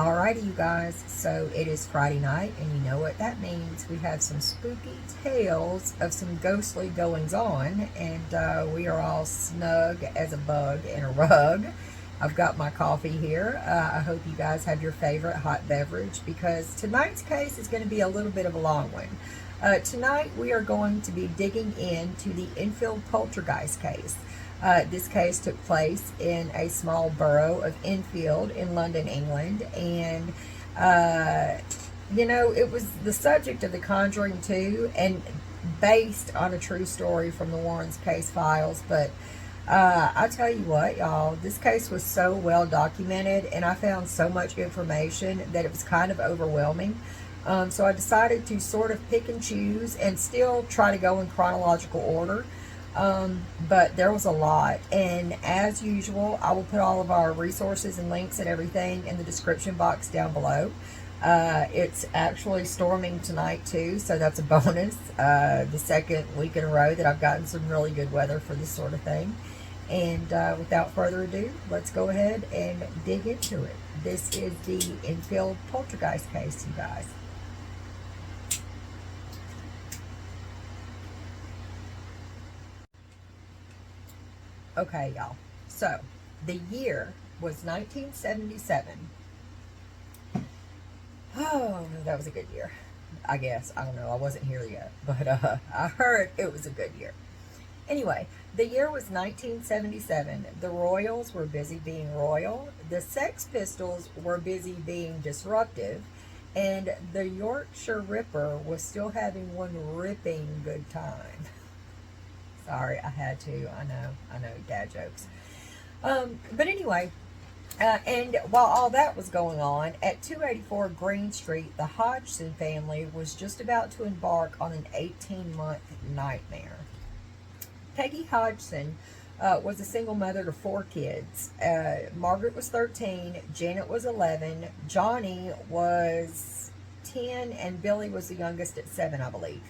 Alrighty, you guys, so it is Friday night, and you know what that means. We have some spooky tales of some ghostly goings on, and we are all snug as a bug in a rug. I've got my coffee here. I hope you guys have your favorite hot beverage because tonight's case is going to be a little bit of a long one. Tonight, we are going to be digging into the Enfield Poltergeist case. This case took place in a small borough of Enfield in London, England, and it was the subject of The Conjuring 2 and based on a true story from the Warrens case files. But I tell you what, y'all, this case was so well documented, and I found so much information that it was kind of overwhelming. So I decided to sort of pick and choose and still try to go in chronological order. But there was a lot, and as usual, I will put all of our resources and links and everything in the description box down below. It's actually storming tonight too, so that's a bonus. The second week in a row that I've gotten some really good weather for this sort of thing. And without further ado, let's go ahead and dig into it. This is the Enfield Poltergeist case, you guys. Okay, y'all. So, the year was 1977. Oh, that was a good year. I guess. I don't know. I wasn't here yet. But I heard it was a good year. Anyway, the year was 1977. The Royals were busy being royal. The Sex Pistols were busy being disruptive. And the Yorkshire Ripper was still having one ripping good time. Sorry, I had to. I know, dad jokes. But anyway, and while all that was going on, at 284 Green Street, the Hodgson family was just about to embark on an 18-month nightmare. Peggy Hodgson was a single mother to 4 kids. Margaret was 13, Janet was 11, Johnny was 10, and Billy was the youngest at 7, I believe.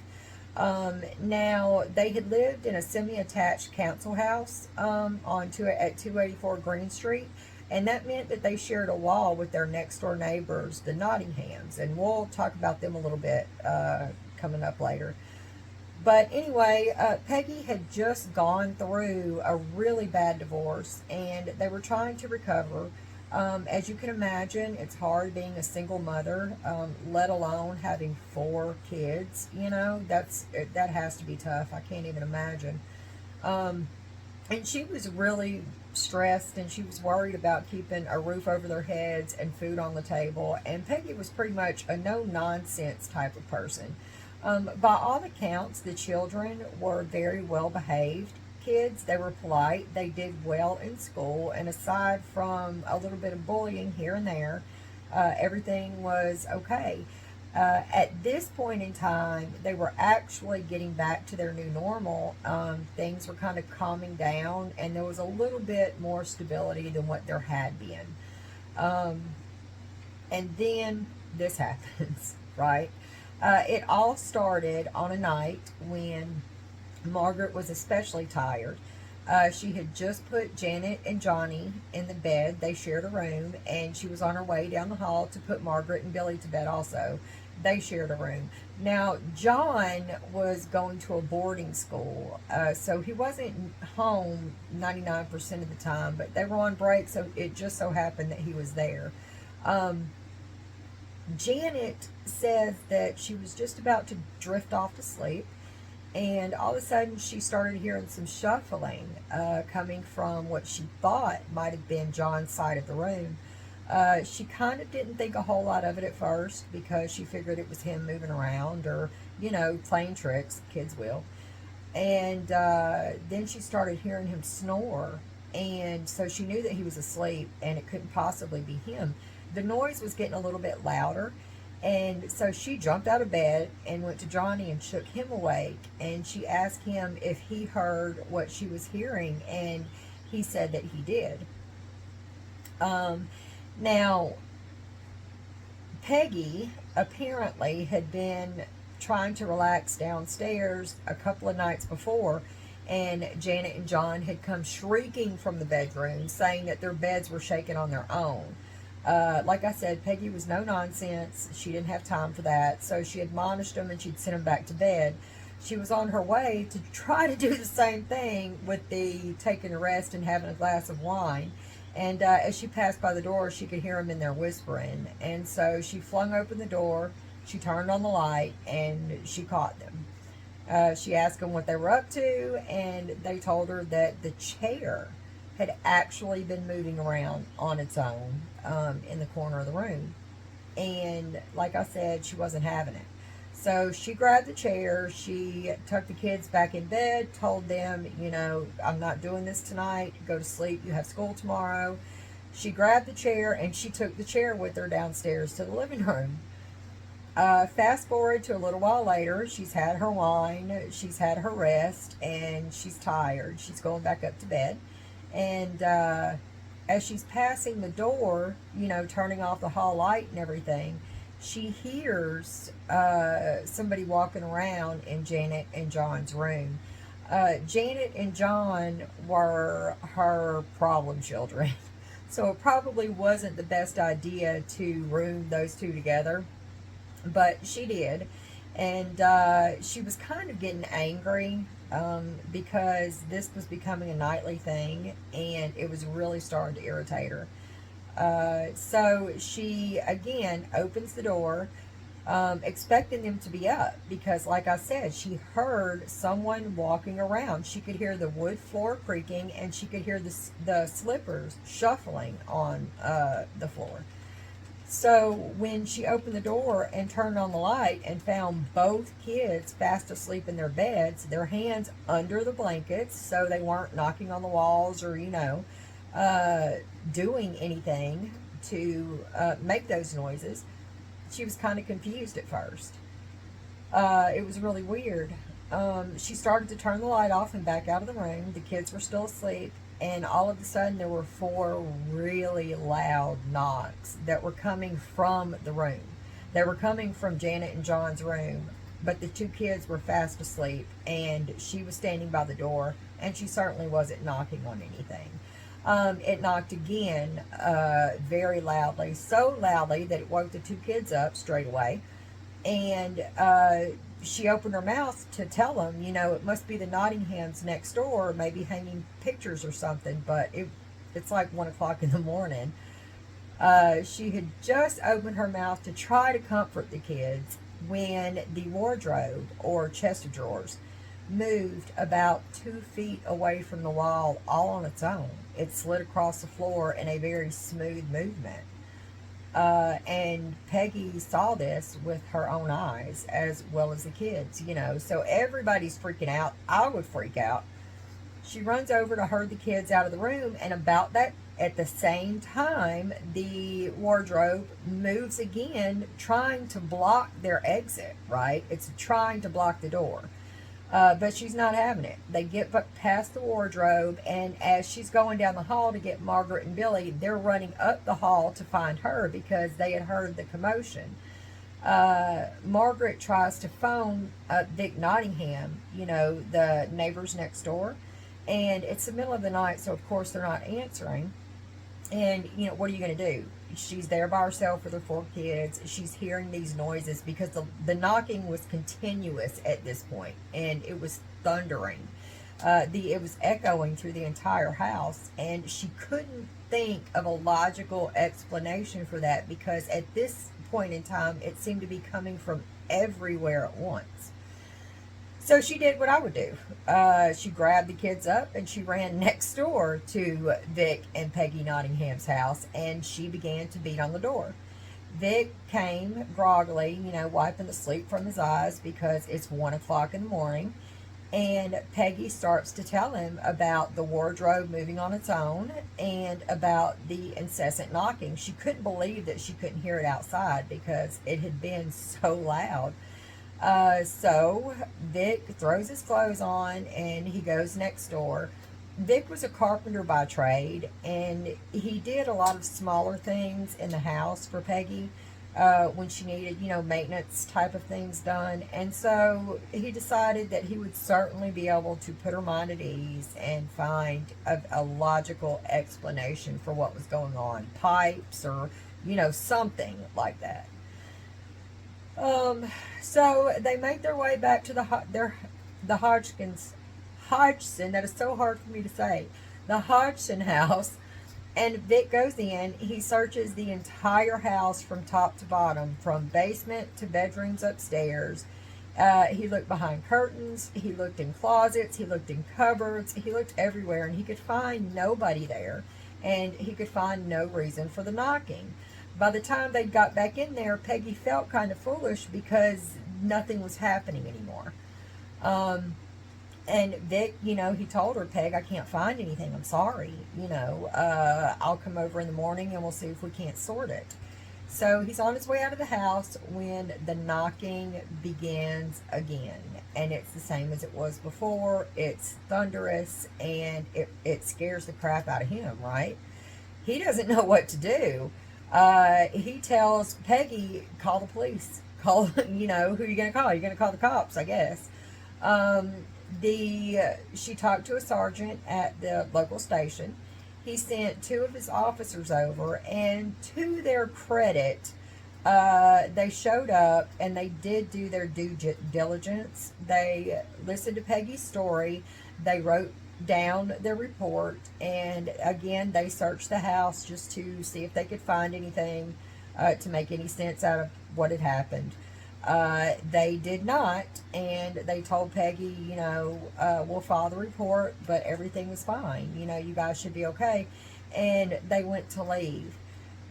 Now, they had lived in a semi-attached council house at 284 Green Street, and that meant that they shared a wall with their next-door neighbors, the Nottinghams, and we'll talk about them a little bit coming up later. But anyway, Peggy had just gone through a really bad divorce, and they were trying to recover. As you can imagine, it's hard being a single mother, let alone having 4 kids. That has to be tough. I can't even imagine. And she was really stressed, and she was worried about keeping a roof over their heads and food on the table. And Peggy was pretty much a no-nonsense type of person. By all accounts, the children were very well behaved kids. They were polite. They did well in school, and aside from a little bit of bullying here and there, everything was okay. At this point in time, they were actually getting back to their new normal. Things were kind of calming down, and there was a little bit more stability than what there had been. And then this happens, right? It all started on a night when Margaret was especially tired. She had just put Janet and Johnny in the bed. They shared a room, and she was on her way down the hall to put Margaret and Billy to bed also. They shared a room. Now, John was going to a boarding school, so he wasn't home 99% of the time, but they were on break, so it just so happened that he was there. Janet says that she was just about to drift off to sleep, and all of a sudden she started hearing some shuffling coming from what she thought might have been John's side of the room. She kind of didn't think a whole lot of it at first because she figured it was him moving around or, playing tricks. Kids will. And then she started hearing him snore, and so she knew that he was asleep and it couldn't possibly be him. The noise was getting a little bit louder. And so she jumped out of bed and went to Johnny and shook him awake. And she asked him if he heard what she was hearing. And he said that he did. Now, Peggy apparently had been trying to relax downstairs a couple of nights before. And Janet and John had come shrieking from the bedroom saying that their beds were shaking on their own. Like I said, Peggy was no nonsense. She didn't have time for that. So she admonished them and she'd send them back to bed. She was on her way to try to do the same thing with the taking a rest and having a glass of wine. And as she passed by the door, she could hear them in there whispering. And so she flung open the door, she turned on the light, and she caught them. She asked them what they were up to, and they told her that the chair had actually been moving around on its own in the corner of the room. And like I said, she wasn't having it. So she grabbed the chair, she tucked the kids back in bed, told them, you know, I'm not doing this tonight, go to sleep, you have school tomorrow. She grabbed the chair and she took the chair with her downstairs to the living room. Fast forward to a little while later, she's had her wine, she's had her rest, and she's tired. She's going back up to bed. And as she's passing the door, you know, turning off the hall light and everything, she hears somebody walking around in Janet and John's room. Janet and John were her problem children. So it probably wasn't the best idea to room those two together. But she did. And she was kind of getting angry because this was becoming a nightly thing. And it was really starting to irritate her. So she, again, opens the door, expecting them to be up. Because, like I said, she heard someone walking around. She could hear the wood floor creaking, and she could hear the slippers shuffling on the floor. So when she opened the door and turned on the light and found both kids fast asleep in their beds, their hands under the blankets, so they weren't knocking on the walls or, you know, doing anything to make those noises, she was kind of confused at first. It was really weird. She started to turn the light off and back out of the room. The kids were still asleep, and all of a sudden there were 4 really loud knocks that were coming from the room. They were coming from Janet and John's room, but the 2 kids were fast asleep, and she was standing by the door, and she certainly wasn't knocking on anything. It knocked again very loudly, so loudly that it woke the 2 kids up straight away. And she opened her mouth to tell them, you know, it must be the Nottinghams next door, maybe hanging pictures or something, but it's like 1 o'clock in the morning. She had just opened her mouth to try to comfort the kids when the wardrobe, or chest of drawers, moved about 2 feet away from the wall all on its own. It slid across the floor in a very smooth movement. And Peggy saw this with her own eyes as well as the kids, you know. So everybody's freaking out. I would freak out. She runs over to herd the kids out of the room, and about that, at the same time, the wardrobe moves again, trying to block their exit, right? It's trying to block the door. But she's not having it. They get past the wardrobe, and as she's going down the hall to get Margaret and Billy, they're running up the hall to find her because they had heard the commotion. Margaret tries to phone Vic Nottingham, you know, the neighbors next door, and it's the middle of the night, so of course they're not answering. And, you know, what are you going to do? She's there by herself with her 4 kids. She's hearing these noises because the knocking was continuous at this point, and it was thundering. It was echoing through the entire house, and she couldn't think of a logical explanation for that because at this point in time, it seemed to be coming from everywhere at once. So she did what I would do. She grabbed the kids up and she ran next door to Vic and Peggy Nottingham's house, and she began to beat on the door. Vic came groggily, you know, wiping the sleep from his eyes because it's 1 o'clock in the morning. And Peggy starts to tell him about the wardrobe moving on its own and about the incessant knocking. She couldn't believe that she couldn't hear it outside because it had been so loud. So Vic throws his clothes on and he goes next door. Vic was a carpenter by trade, and he did a lot of smaller things in the house for Peggy when she needed, you know, maintenance type of things done. And so he decided that he would certainly be able to put her mind at ease and find a logical explanation for what was going on. Pipes or You know, something like that. So they make their way back to the Hodgson. That is so hard for me to say. The Hodgson house, and Vic goes in. He searches the entire house from top to bottom, from basement to bedrooms upstairs. He looked behind curtains. He looked in closets. He looked in cupboards. He looked everywhere, and he could find nobody there, and he could find no reason for the knocking. By the time they got back in there, Peggy felt kind of foolish because nothing was happening anymore. And Vic, you know, he told her, Peg, I can't find anything. I'm sorry. You know, I'll come over in the morning and we'll see if we can't sort it. So he's on his way out of the house when the knocking begins again. And it's the same as it was before. It's thunderous and it scares the crap out of him, right? He doesn't know what to do. He tells Peggy, call the police. Call, you know, who are you going to call? You're going to call the cops, I guess. She talked to a sergeant at the local station. He sent 2 of his officers over, and to their credit, they showed up and they did do their due diligence. They listened to Peggy's story. They wrote down their report, and again, they searched the house just to see if they could find anything to make any sense out of what had happened. They did not, and they told Peggy, you know, we'll file the report, but everything was fine. You know, you guys should be okay. And they went to leave.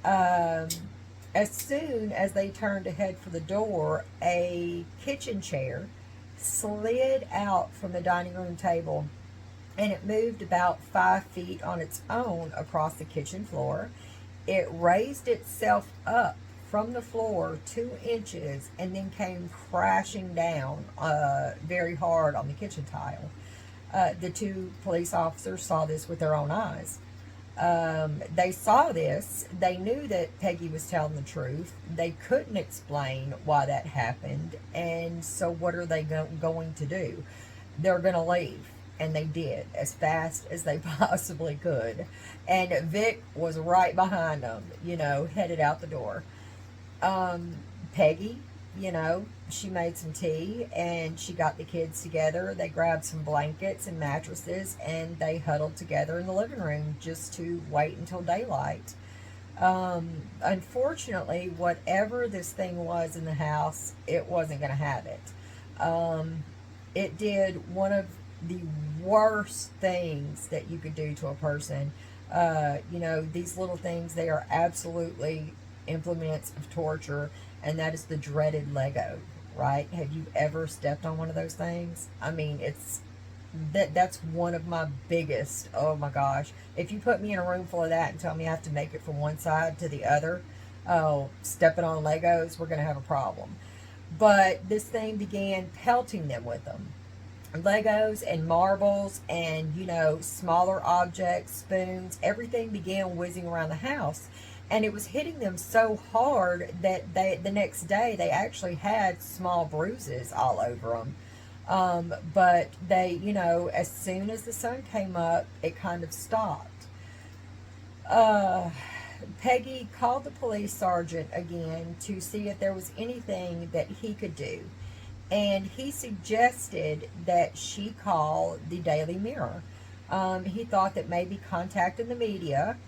As soon as they turned to head for the door, a kitchen chair slid out from the dining room table, and it moved about 5 feet on its own across the kitchen floor. It raised itself up from the floor 2 inches and then came crashing down very hard on the kitchen tile. The 2 police officers saw this with their own eyes. They saw this. They knew that Peggy was telling the truth. They couldn't explain why that happened. And so what are they going to do? They're going to leave. And they did, as fast as they possibly could. And Vic was right behind them, you know, headed out the door. Peggy, you know, she made some tea and she got the kids together. They grabbed some blankets and mattresses and they huddled together in the living room just to wait until daylight. Unfortunately, whatever this thing was in the house, it wasn't going to have it. It did one of the worst things that you could do to a person. You know, these little things, they are absolutely implements of torture, and that is the dreaded Lego, right? Have you ever stepped on one of those things? I mean, that's one of my biggest, oh my gosh. If you put me in a room full of that and tell me I have to make it from one side to the other, oh, stepping on Legos, we're going to have a problem. But this thing began pelting them with them. Legos and marbles and, you know, smaller objects, spoons, everything began whizzing around the house. And it was hitting them so hard that the next day they actually had small bruises all over them. But they, you know, as soon as the sun came up, it kind of stopped. Peggy called the police sergeant again to see if there was anything that he could do. And he suggested that she call the Daily Mirror. He thought that maybe contacting the media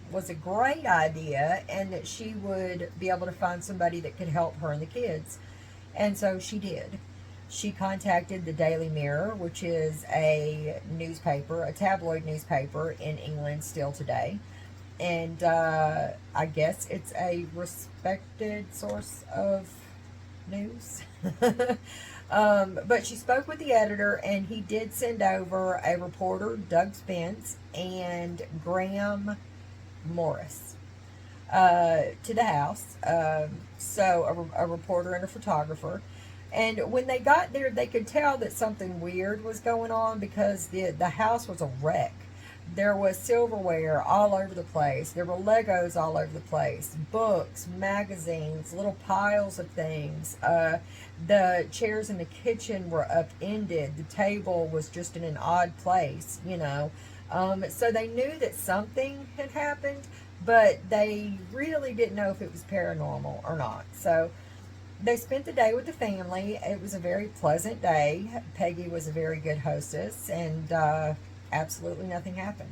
was a great idea and that she would be able to find somebody that could help her and the kids. And so she did. She contacted the Daily Mirror, which is a newspaper, a tabloid newspaper in England still today. And I guess it's a respected source of news. But she spoke with the editor, and he did send over a reporter, Doug Spence, and Graham Morris to the house. So a reporter and a photographer. And when they got there, they could tell that something weird was going on because the house was a wreck. There was silverware all over the place. There were Legos all over the place. Books, magazines, little piles of things. The chairs in the kitchen were upended. The table was just in an odd place, you know. So they knew that something had happened, but they really didn't know if it was paranormal or not. So they spent the day with the family. It was a very pleasant day. Peggy was a very good hostess, and absolutely nothing happened.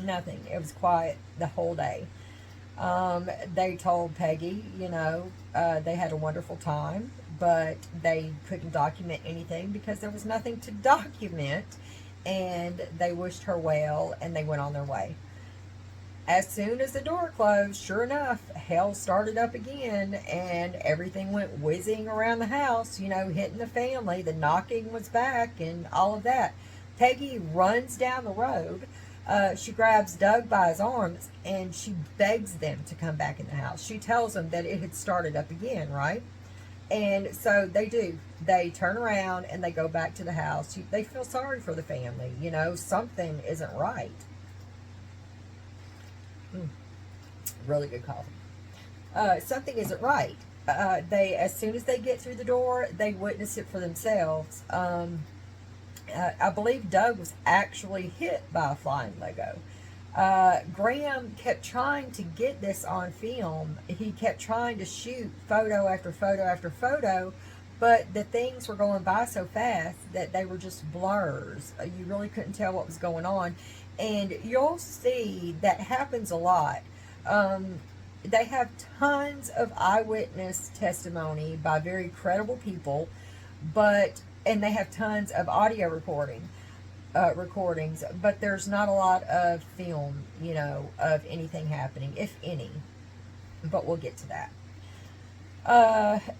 Nothing. It was quiet the whole day. They told Peggy, they had a wonderful time, but they couldn't document anything because there was nothing to document, and they wished her well, and they went on their way. As soon as the door closed, sure enough, hell started up again, and everything went whizzing around the house, hitting the family. The knocking was back and all of that. Peggy runs down the road. She grabs Doug by his arms, and she begs them to come back in the house. She tells them that it had started up again, right? And so they do. They turn around, and they go back to the house. They feel sorry for the family. Something isn't right. Really good coffee. Something isn't right. As soon as they get through the door, they witness it for themselves. I believe Doug was actually hit by a flying Lego. Graham kept trying to get this on film. He kept trying to shoot photo after photo after photo, but the things were going by so fast that they were just blurs. You really couldn't tell what was going on. And you'll see that happens a lot. They have tons of eyewitness testimony by very credible people, and they have tons of audio recordings, but there's not a lot of film, of anything happening, if any. But we'll get to that.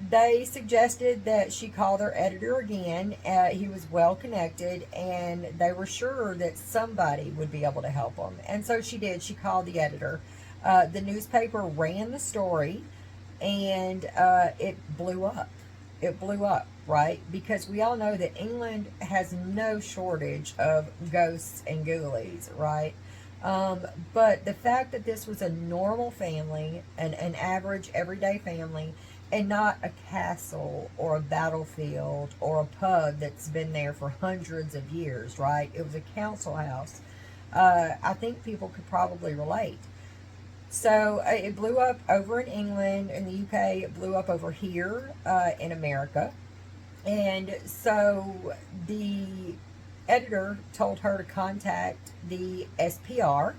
They suggested that she call their editor again. He was well connected, and they were sure that somebody would be able to help them. And so she did. She called the editor. The newspaper ran the story, and it blew up. It blew up, right? Because we all know that England has no shortage of ghosts and ghoulies, right? But the fact that this was a normal family, an average everyday family, and not a castle or a battlefield or a pub that's been there for hundreds of years, right? It was a council house. I think people could probably relate. So it blew up over in England, in the UK. It blew up over here in America. And so the editor told her to contact the SPR,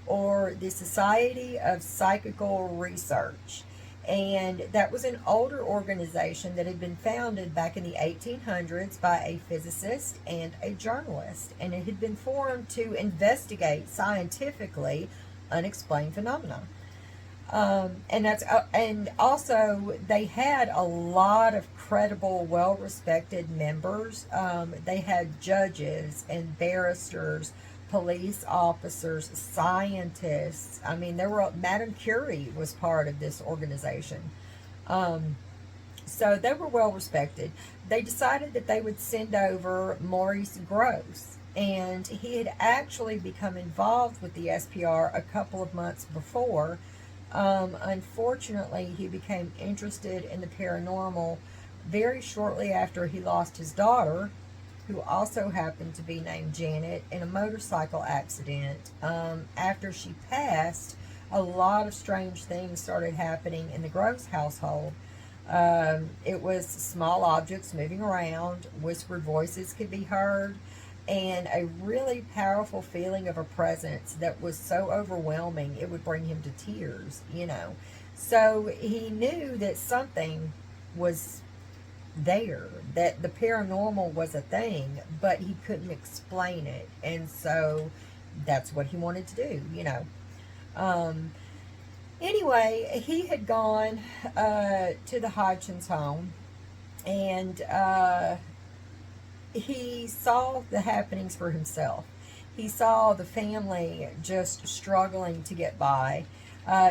or the Society of Psychical Research. And that was an older organization that had been founded back in the 1800s by a physicist and a journalist. And it had been formed to investigate scientifically unexplained phenomena. And also they had a lot of credible, well-respected members. They had judges and barristers, police officers, scientists. I mean, Madame Curie was part of this organization. So they were well respected. They decided that they would send over Maurice Grosse, and he had actually become involved with the SPR a couple of months before. Unfortunately, he became interested in the paranormal very shortly after he lost his daughter, who also happened to be named Janet, in a motorcycle accident. After she passed, a lot of strange things started happening in the Grosse household. It was small objects moving around, whispered voices could be heard, and a really powerful feeling of a presence that was so overwhelming it would bring him to tears, So he knew that something was there, that the paranormal was a thing, but he couldn't explain it, and so that's what he wanted to do. Anyway, he had gone to the Hodgson's home, and he saw the happenings for himself. He saw the family just struggling to get by.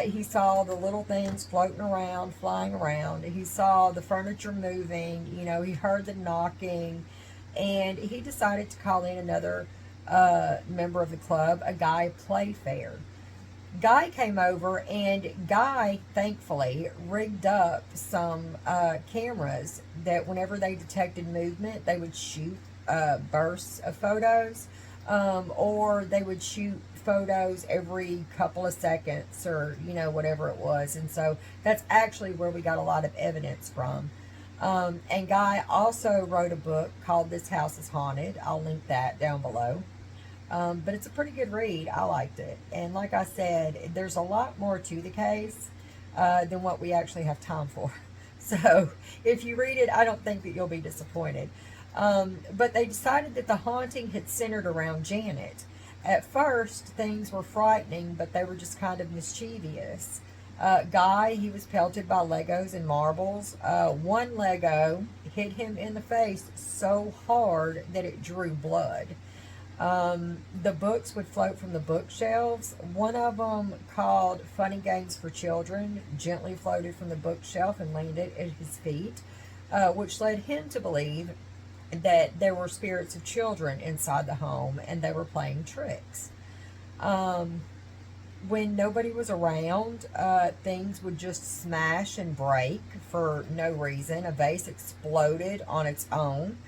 He saw the little things floating around, flying around. He saw the furniture moving. He heard the knocking. And he decided to call in another member of the club, a Guy Playfair. Guy came over, and Guy, thankfully, rigged up some cameras that whenever they detected movement, they would shoot bursts of photos, or they would shoot photos every couple of seconds, or, whatever it was. And so that's actually where we got a lot of evidence from. And Guy also wrote a book called This House is Haunted. I'll link that down below. But it's a pretty good read. I liked it. And like I said, there's a lot more to the case than what we actually have time for. So if you read it, I don't think that you'll be disappointed. But they decided that the haunting had centered around Janet. At first, things were frightening, but they were just kind of mischievous. Guy, he was pelted by Legos and marbles. One Lego hit him in the face so hard that it drew blood. The books would float from the bookshelves. One of them, called Funny Games for Children, gently floated from the bookshelf and landed at his feet, which led him to believe that there were spirits of children inside the home and they were playing tricks. When nobody was around, things would just smash and break for no reason. A vase exploded on its own.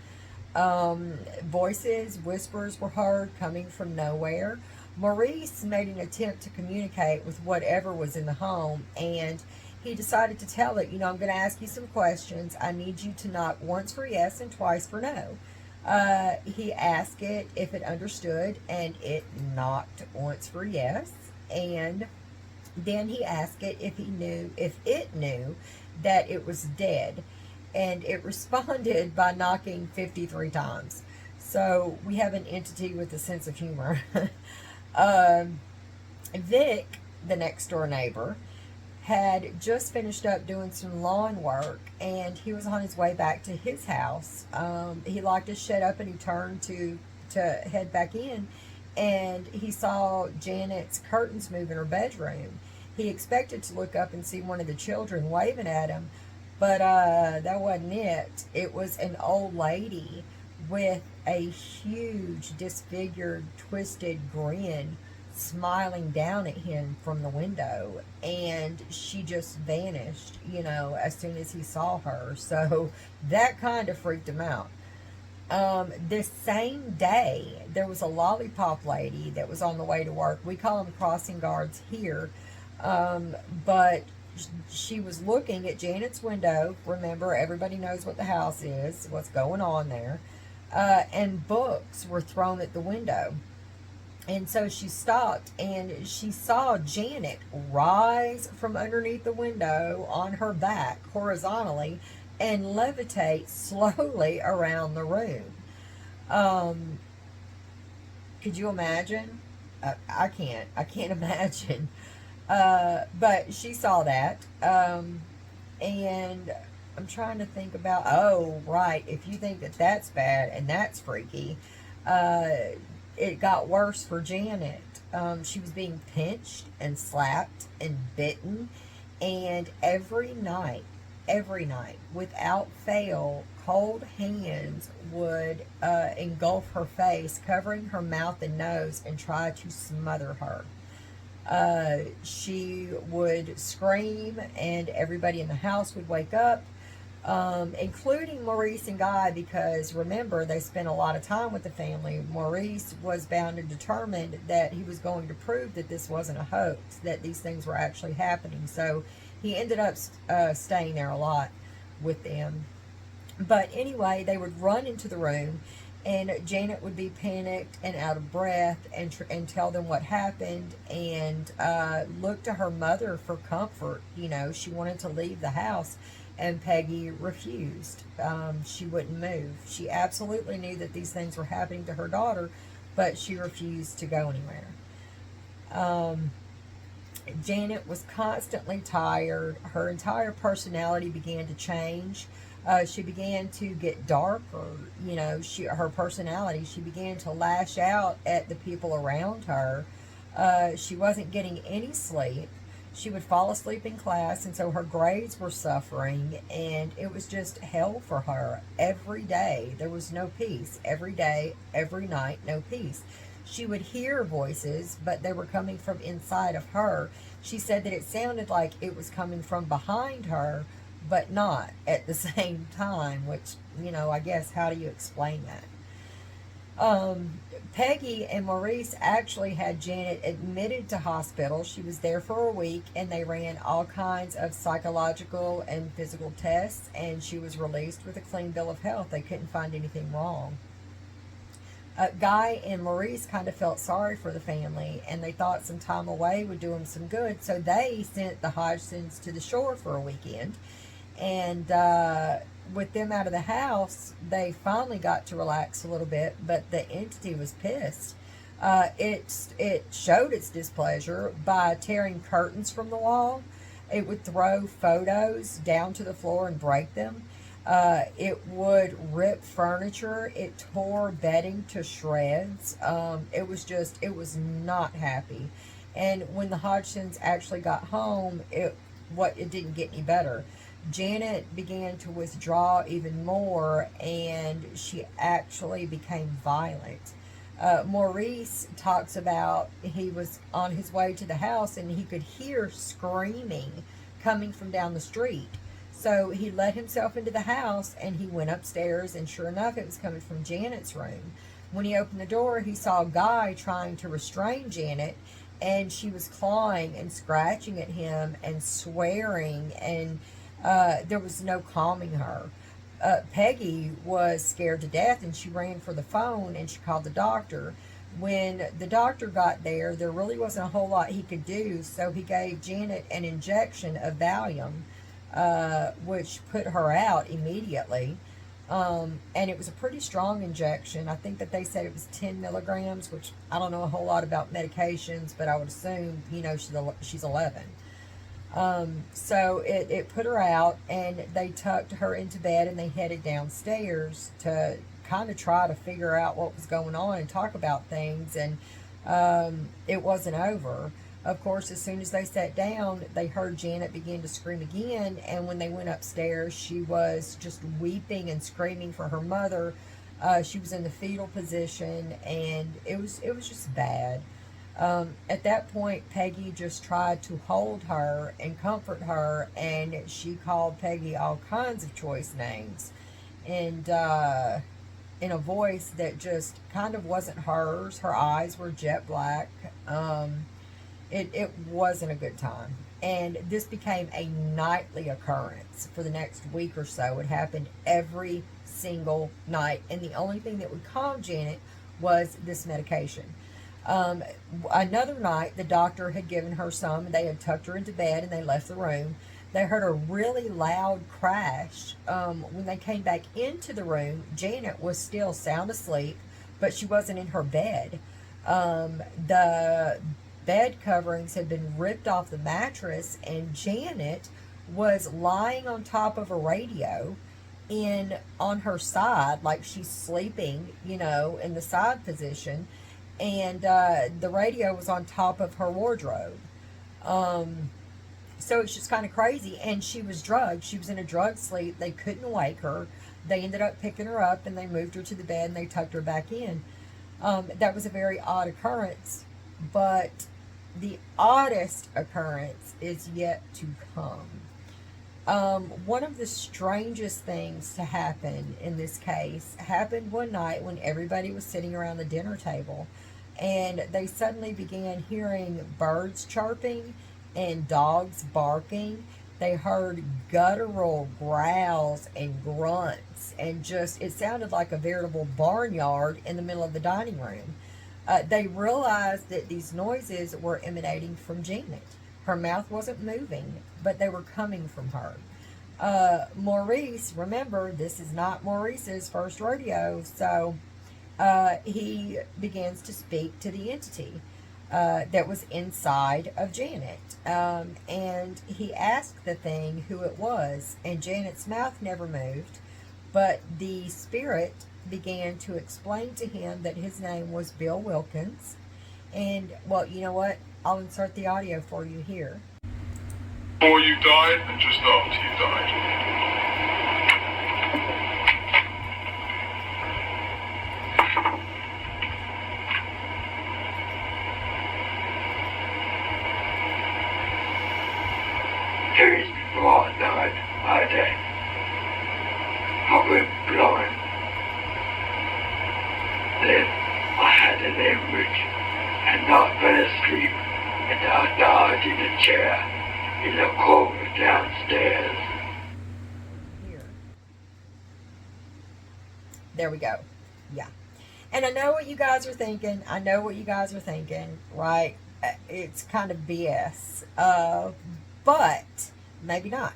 Voices, whispers were heard coming from nowhere. Maurice made an attempt to communicate with whatever was in the home, and he decided to tell it, I'm going to ask you some questions. I need you to knock once for yes and twice for no. He asked it if it understood, and it knocked once for yes. And then he asked it if it knew that it was dead. And it responded by knocking 53 times. So we have an entity with a sense of humor. Vic, the next door neighbor, had just finished up doing some lawn work, and he was on his way back to his house. He locked his shed up and he turned to head back in, and he saw Janet's curtains move in her bedroom. He expected to look up and see one of the children waving at him, but that wasn't it. It was an old lady with a huge, disfigured, twisted grin smiling down at him from the window, and she just vanished, as soon as he saw her. So that kind of freaked him out. This same day, there was a lollipop lady that was on the way to work. We call them crossing guards here, but she was looking at Janet's window. Remember, everybody knows what the house is, what's going on there. And books were thrown at the window. And so she stopped, and she saw Janet rise from underneath the window on her back horizontally and levitate slowly around the room. Could you imagine? I can't imagine. But she saw that. And I'm trying to think about, oh, right, if you think that that's bad and that's freaky, it got worse for Janet. She was being pinched and slapped and bitten, and every night, without fail, cold hands would engulf her face, covering her mouth and nose, and try to smother her. She would scream, and everybody in the house would wake up, including Maurice and Guy, because remember, they spent a lot of time with the family. Maurice was bound and determined that he was going to prove that this wasn't a hoax, that these things were actually happening. So he ended up staying there a lot with them. But anyway, they would run into the room, and Janet would be panicked and out of breath, and tell them what happened, and look to her mother for comfort. She wanted to leave the house, and Peggy refused. She wouldn't move. She absolutely knew that these things were happening to her daughter, but she refused to go anywhere. Janet was constantly tired. Her entire personality began to change. She began to get darker. Her personality, she began to lash out at the people around her. She wasn't getting any sleep. She would fall asleep in class, and so her grades were suffering, and it was just hell for her. Every day, there was no peace. Every day, every night, no peace. She would hear voices, but they were coming from inside of her. She said that it sounded like it was coming from behind her, but not at the same time, which, I guess, how do you explain that? Peggy and Maurice actually had Janet admitted to hospital. She was there for a week, and they ran all kinds of psychological and physical tests, and she was released with a clean bill of health. They couldn't find anything wrong. Guy and Maurice kind of felt sorry for the family, and they thought some time away would do them some good, so they sent the Hodgsons to the shore for a weekend. And with them out of the house, they finally got to relax a little bit, but the entity was pissed. It showed its displeasure by tearing curtains from the wall. It would throw photos down to the floor and break them. It would rip furniture. It tore bedding to shreds. It was not happy. And when the Hodgsons actually got home, it didn't get any better. Janet began to withdraw even more, and she actually became violent. Maurice talks about he was on his way to the house and he could hear screaming coming from down the street. So he let himself into the house and he went upstairs, and sure enough, it was coming from Janet's room. When he opened the door, he saw Guy trying to restrain Janet, and she was clawing and scratching at him and swearing, and there was no calming her. Peggy was scared to death, and she ran for the phone and she called the doctor. When the doctor got there, there really wasn't a whole lot he could do, so he gave Janet an injection of Valium, which put her out immediately. And it was a pretty strong injection. I think that they said it was 10 milligrams, which I don't know a whole lot about medications, but I would assume, she's 11. So it put her out, and they tucked her into bed, and they headed downstairs to kind of try to figure out what was going on and talk about things, and it wasn't over. Of course, as soon as they sat down, they heard Janet begin to scream again, and when they went upstairs, she was just weeping and screaming for her mother. She was in the fetal position, and it was just bad. At that point, Peggy just tried to hold her and comfort her, and she called Peggy all kinds of choice names, and in a voice that just kind of wasn't hers. Her eyes were jet black. It wasn't a good time. And this became a nightly occurrence for the next week or so. It happened every single night. And the only thing that would calm Janet was this medication. Another night, the doctor had given her some, and they had tucked her into bed, and they left the room. They heard a really loud crash. When they came back into the room, Janet was still sound asleep, but she wasn't in her bed. The bed coverings had been ripped off the mattress, and Janet was lying on top of a radio on her side, like she's sleeping, in the side position, and the radio was on top of her wardrobe. So it's just kind of crazy, and she was drugged. She was in a drug sleep. They couldn't wake her. They ended up picking her up, and they moved her to the bed, and they tucked her back in. That was a very odd occurrence, but the oddest occurrence is yet to come. One of the strangest things to happen in this case happened one night when everybody was sitting around the dinner table, and they suddenly began hearing birds chirping and dogs barking. They heard guttural growls and grunts, and it sounded like a veritable barnyard in the middle of the dining room. They realized that these noises were emanating from Janet. Her mouth wasn't moving, but they were coming from her. Maurice, remember, this is not Maurice's first rodeo, so he begins to speak to the entity that was inside of Janet. And he asked the thing who it was, and Janet's mouth never moved, but the spirit began to explain to him that his name was Bill Wilkins. And, well, you know what? I'll insert the audio for you here. Before you died and just after you died. Days before I died, I went blind. Then the language and not fell asleep and I died in a chair in the corner downstairs. Here. There we go. Yeah. And I know what you guys are thinking. Right? It's kind of BS. But maybe not.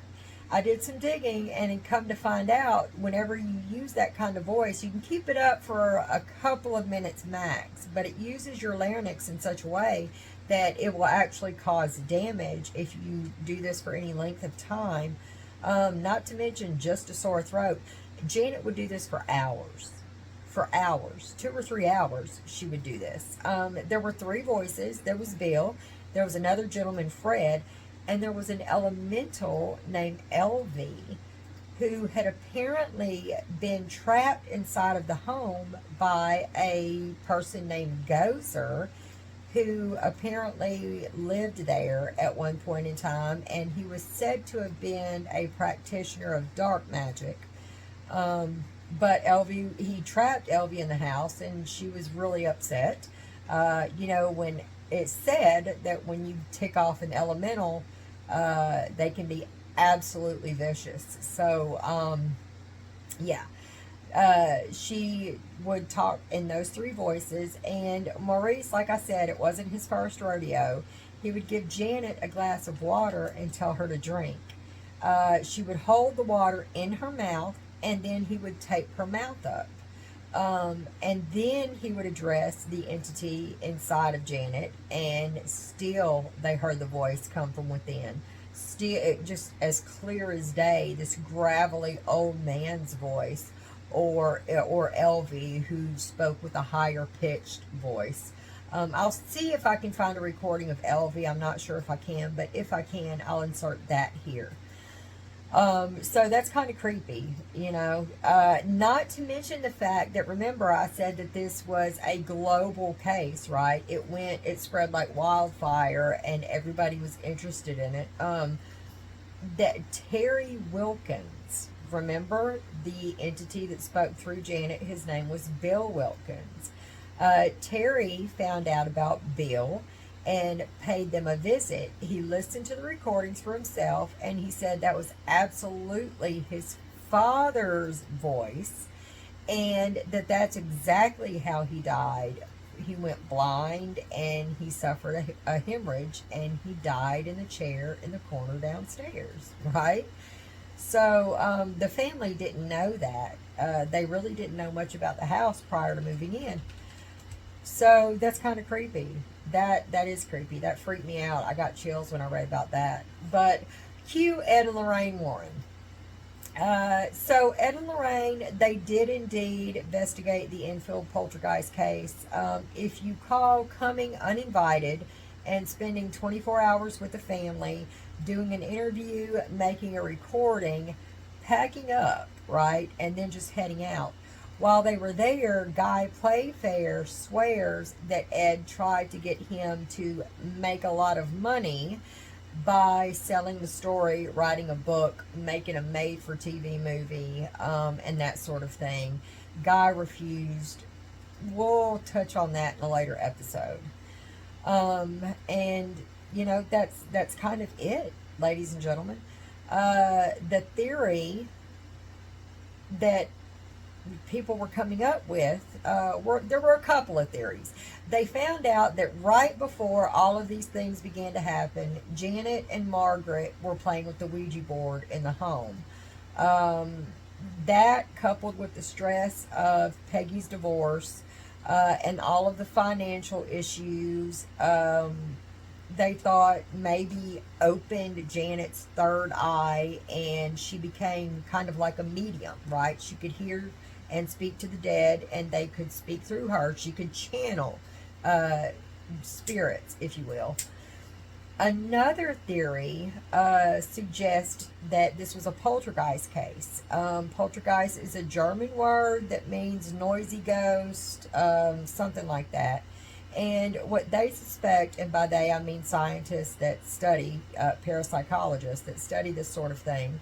I did some digging and it come to find out whenever you use that kind of voice, you can keep it up for a couple of minutes max, but it uses your larynx in such a way that it will actually cause damage if you do this for any length of time. Not to mention just a sore throat. Janet would do this for hours. For hours, 2 or 3 hours, she would do this. There were 3 voices. There was Bill, there was another gentleman, Fred, and there was an elemental named LV who had apparently been trapped inside of the home by a person named Gozer, who apparently lived there at one point in time, and he was said to have been a practitioner of dark magic. But he trapped Elvie in the house, and she was really upset. When it's said that when you tick off an elemental, they can be absolutely vicious. So, she would talk in those 3 voices, and Maurice, like I said, it wasn't his first rodeo. He would give Janet a glass of water and tell her to drink. She would hold the water in her mouth, and then he would tape her mouth up. And then he would address the entity inside of Janet, and still they heard the voice come from within. Still, just as clear as day, this gravelly old man's voice, or Elvie, who spoke with a higher pitched voice. I'll see if I can find a recording of Elvie. I'm not sure if I can, but if I can, I'll insert that here. So that's kind of creepy, not to mention the fact that, remember, I said that this was a global case, right? It spread like wildfire and everybody was interested in it. That Terry Wilkins, remember the entity that spoke through Janet? His name was Bill Wilkins. Terry found out about Bill and paid them a visit. He listened to the recordings for himself, and he said that was absolutely his father's voice, and that's exactly how he died. He went blind, and he suffered a hemorrhage, and he died in the chair in the corner downstairs, right? So the family didn't know that. They really didn't know much about the house prior to moving in. So that's kind of creepy. That is creepy. That freaked me out. I got chills when I read about that. But cue Ed and Lorraine Warren. So Ed and Lorraine, they did indeed investigate the Enfield Poltergeist case. If you call coming uninvited and spending 24 hours with the family, doing an interview, making a recording, packing up, right, and then just heading out. While they were there, Guy Playfair swears that Ed tried to get him to make a lot of money by selling the story, writing a book, making a made-for-TV movie, and that sort of thing. Guy refused. We'll touch on that in a later episode. And, that's kind of it, ladies and gentlemen. The theory that people were coming up with, there were a couple of theories. They found out that right before all of these things began to happen, Janet and Margaret were playing with the Ouija board in the home. That, coupled with the stress of Peggy's divorce and all of the financial issues, they thought maybe opened Janet's third eye, and she became kind of like a medium, right? She could hear and speak to the dead, and they could speak through her. She could channel spirits, if you will. Another theory suggests that this was a poltergeist case. Poltergeist is a German word that means noisy ghost, something like that. And what they suspect, and by they I mean scientists that study, parapsychologists that study this sort of thing,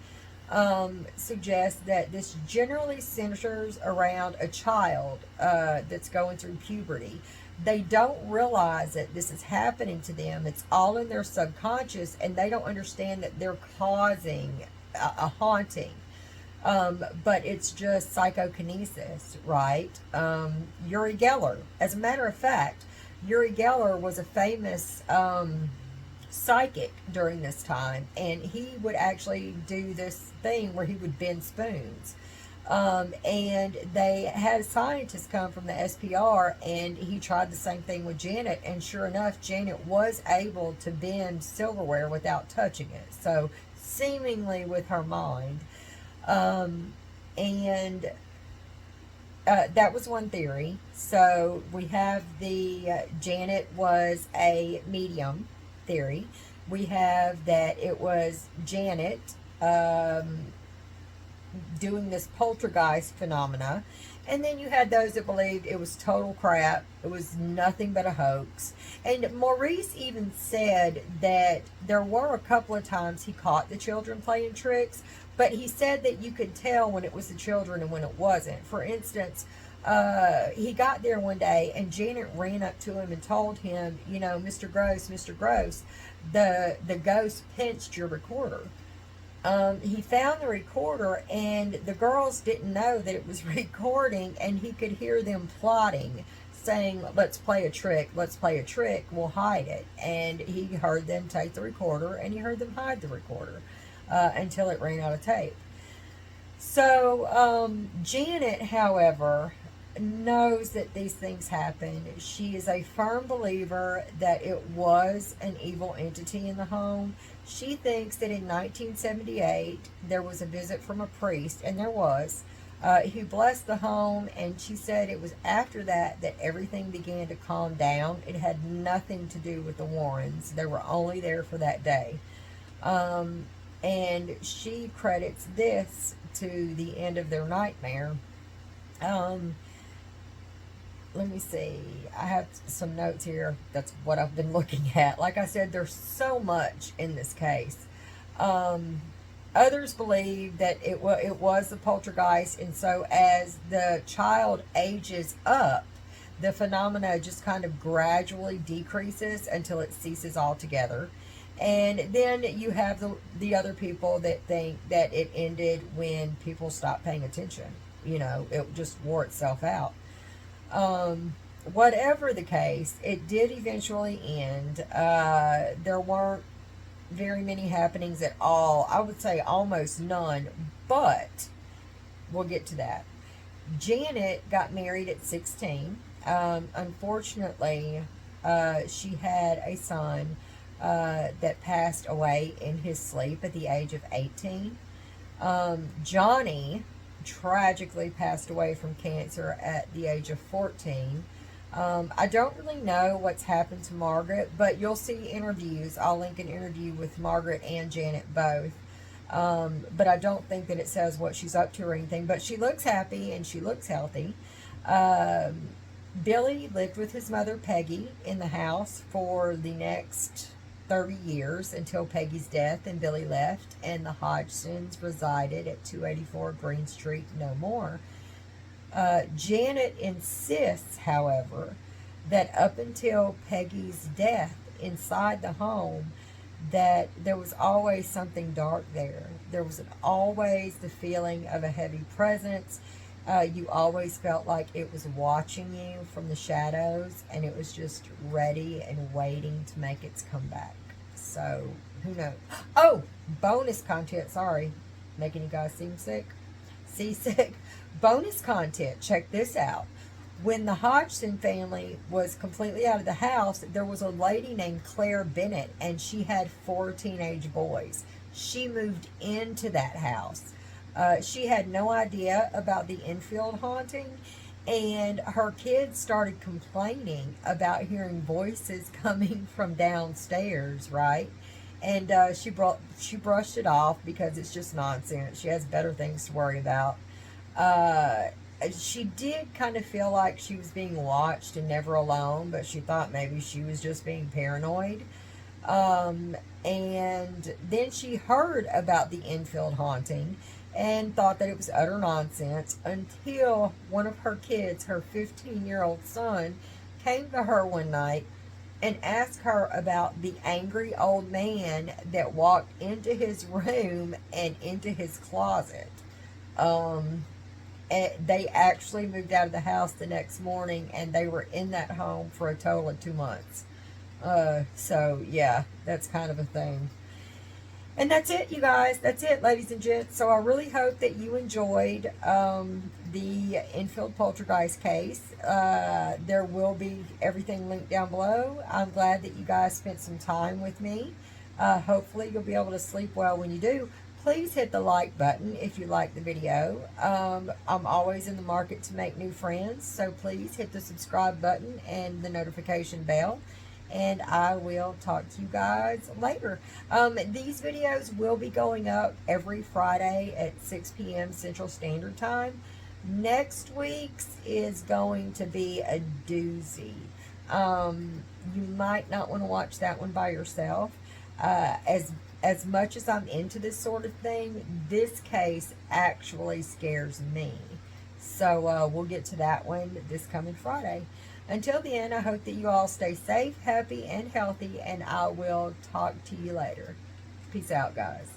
suggests that this generally centers around a child that's going through puberty. They don't realize that this is happening to them. It's all in their subconscious, and they don't understand that they're causing a haunting. But it's just psychokinesis, right? Uri Geller. As a matter of fact, Uri Geller was a famous psychic during this time, and he would actually do this thing where he would bend spoons. And they had scientists come from the SPR, and he tried the same thing with Janet, and sure enough, Janet was able to bend silverware without touching it. So, seemingly with her mind. And that was one theory. So we have the Janet was a medium theory. We have that it was Janet doing this poltergeist phenomena. And then you had those that believed it was total crap. It was nothing but a hoax. And Maurice even said that there were a couple of times he caught the children playing tricks, but he said that you could tell when it was the children and when it wasn't. For instance, he got there one day and Janet ran up to him and told him, you know, Mr. Gross, the ghost pinched your recorder. He found the recorder, and the girls didn't know that it was recording, and he could hear them plotting, saying, let's play a trick, we'll hide it. And he heard them take the recorder, and he heard them hide the recorder until it ran out of tape. So Janet, however, knows that these things happen. She is a firm believer that it was an evil entity in the home. She thinks that in 1978 there was a visit from a priest, and there was, who blessed the home, and she said it was after that that everything began to calm down. It had nothing to do with the Warrens. They were only there for that day. And she credits this to the end of their nightmare. Let me see. I have some notes here. That's what I've been looking at. Like I said, there's so much in this case. Others believe that it was the poltergeist, and so as the child ages up, the phenomena just kind of gradually decreases until it ceases altogether. And then you have the other people that think that it ended when people stopped paying attention. You know, it just wore itself out. Whatever the case, it did eventually end. There weren't very many happenings at all. I would say almost none, but we'll get to that. Janet got married at 16. Unfortunately, she had a son that passed away in his sleep at the age of 18. Johnny tragically passed away from cancer at the age of 14. I don't really know what's happened to Margaret, but you'll see interviews. I'll link an interview with Margaret and Janet both. But I don't think that it says what she's up to or anything. But she looks happy and she looks healthy. Billy lived with his mother, Peggy, in the house for the next 30 years until Peggy's death, and Billy left, and the Hodgsons resided at 284 Green Street no more. Janet insists, however, that up until Peggy's death inside the home, that there was always something dark there. There was always the feeling of a heavy presence. You always felt like it was watching you from the shadows, and it was just ready and waiting to make its comeback. So, who knows? Oh, bonus content. Sorry, making you guys seasick. Bonus content. Check this out. When the Hodgson family was completely out of the house, there was a lady named Claire Bennett, and she had 4 teenage boys. She moved into that house. She had no idea about the Enfield haunting, and her kids started complaining about hearing voices coming from downstairs, right? And she brushed it off because it's just nonsense. She has better things to worry about. She did kind of feel like she was being watched and never alone, but she thought maybe she was just being paranoid. And then she heard about the Enfield haunting and thought that it was utter nonsense until one of her kids, her 15-year-old son, came to her one night and asked her about the angry old man that walked into his room and into his closet. And they actually moved out of the house the next morning, and they were in that home for a total of 2 months. So yeah, that's kind of a thing. And that's it, you guys. That's it, ladies and gents. So I really hope that you enjoyed the Enfield Poltergeist case. There will be everything linked down below. I'm glad that you guys spent some time with me. Hopefully you'll be able to sleep well when you do. Please hit the like button if you like the video. I'm always in the market to make new friends, so please hit the subscribe button and the notification bell. And I will talk to you guys later. These videos will be going up every Friday at 6 p.m. Central Standard Time. Next week's is going to be a doozy. You might not want to watch that one by yourself. As much as I'm into this sort of thing, this case actually scares me. So we'll get to that one this coming Friday. Until then, I hope that you all stay safe, happy, and healthy, and I will talk to you later. Peace out, guys.